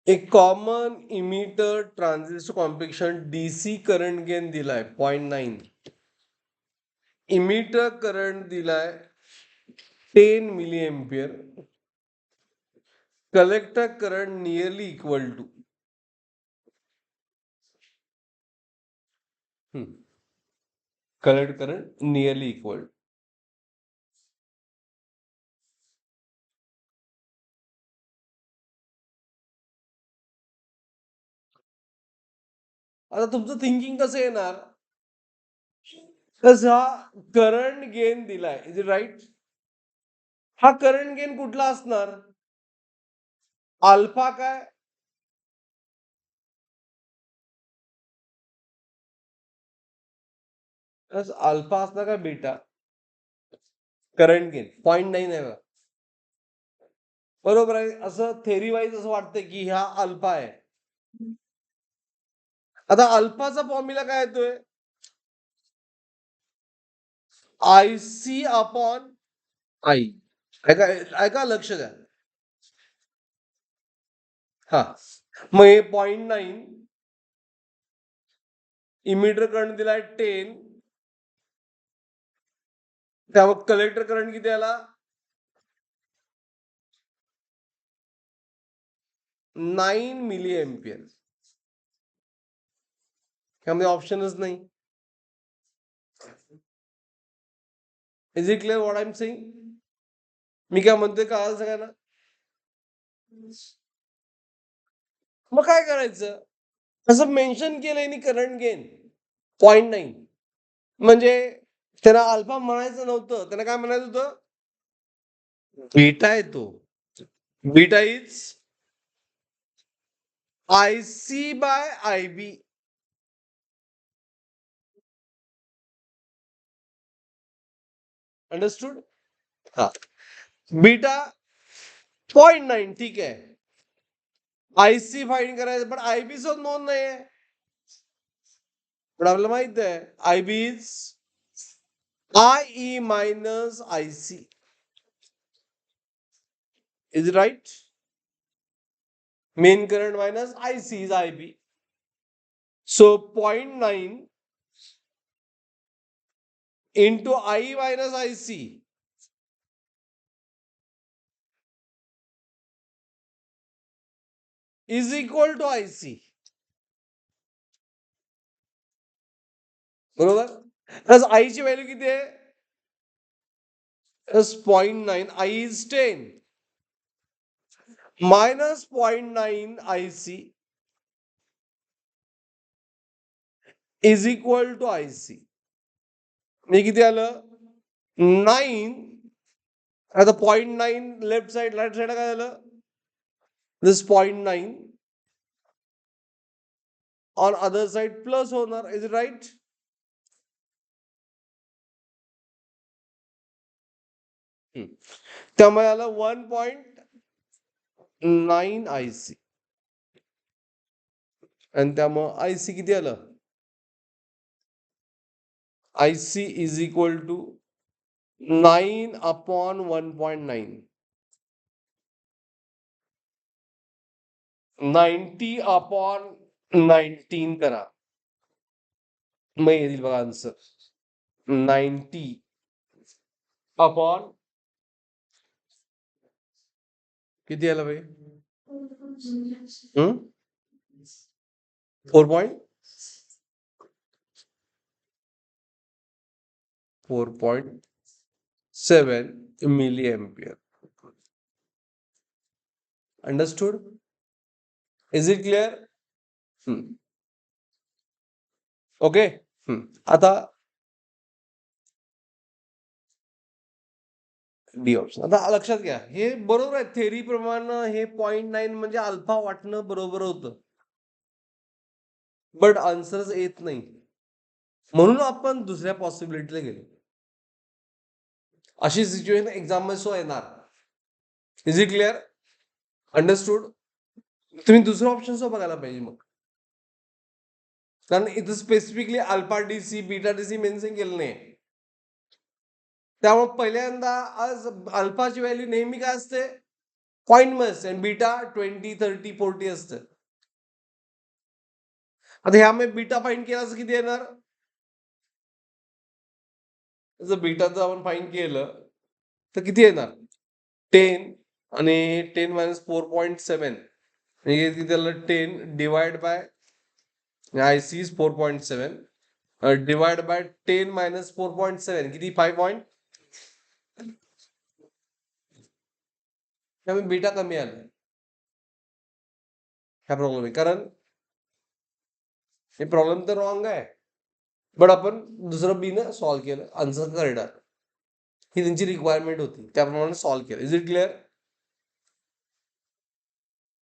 एक common emitter transistor combination DC current gain दिलाय 0.9. Emitter current दिलाय 10 milliampere. Collector current nearly equal to collector current nearly equal. आता तुमचं thinking कसं येणार? तसा करंट गेन दिलाय, इज इट राईट? हा करंट गेन कुठला असणार? अल्फा काय? अल्फा असणार का बीटा? करंट गेन 0.9 आहे बघा. बरोबर आहे. असं थेरी वाईज असं वाटतंय की हा अल्फा आहे. आता अल्फाचा फॉर्म्युला काय येतोय? I C upon I. ऐका ऐका, लक्ष द्या. हा, मग हे 0.9 इमिटर करंट दिलाय 10, त्यामुळे कलेक्टर करंट किती आला? 9 मिली एम्पियर. त्यामध्ये ऑप्शनच नाही. Is it clear what I am saying? मी काय म्हणतोय कळालं सगळ्यांना? मग काय करायचं? असं मेन्शन केलंय करंट गेन 0.9, म्हणजे त्यांना अल्फा म्हणायचं नव्हतं, त्यांना काय म्हणायचं होतं? बीटा येतो. Beta is I C by I B. Understood? हा, बीटा 0.9 ठीक आहे. आय सी फाईंड करायचं, पण आय बी सुद्धा नोंद नाहीये. पण आपल्याला माहित आहे I B is I E minus I C. Is right? Main current minus I C is I B. So 0.9 into I minus IC is equal to IC. बरोबर? आज I ची व्हॅल्यू किती आहे? 0.9. I is 10 minus 0.9 IC is equal to IC. हे किती आलं? 9. आता 0.9 left side right side काय झालं? This 0.9 on other side plus होणार. Is it right? त्यामुळे आलं 1.9 IC. आणि त्यामुळं आय सी किती आलं? I C is equal to 9 upon 1.9. 90 upon 19 करा, मग येईल बघा आन्सर. 90 अपॉन किती आलं भाई? 4.7 milliampere. Understood? Is it clear? Okay. आता डी ऑप्शन. आता लक्षात घ्या, हे बरोबर आहे. थेरी प्रमाणे हे 0.9 म्हणजे अल्फा वाटणं बरोबर होतं, बट आन्सरच येत नाही. म्हणून आपण दुसऱ्या पॉसिबिलिटीला गेलो. अशी सिच्युएशन एक्झाम मध्ये सो येणार. Is it clear? अंडरस्टूड? तुम्ही दुसरं ऑप्शन सो बघायला पाहिजे मग, कारण इथं specifically alpha DC beta DC mention केलं नाही. त्यामुळे पहिल्यांदा आज अल्फाची व्हॅल्यू नेहमी काय असते? पॉईंट मध्ये आणि बीटा 20, 30, 40 असतं. आता ह्यामध्ये बीटा फाईंड केला तर किती येणार? जर बीटाचं आपण फाईंड केलं तर किती येणार? 10 आणि 10 मायनस 4.7 म्हणजे किती त्याला 10 divide by I C is 4.7 divide by 10 minus 4.7 किती 5 पॉईंट. त्यामुळे बीटा कमी आला. हा प्रॉब्लेम आहे कारण हे प्रॉब्लेम तर रॉंग आहे बट आपण दुसरं बी न सॉल्व्ह केलं, आन्सर करेक्ट आलं. ही त्यांची रिक्वायरमेंट होती त्याप्रमाणे सॉल्व्ह केलं. Is it clear?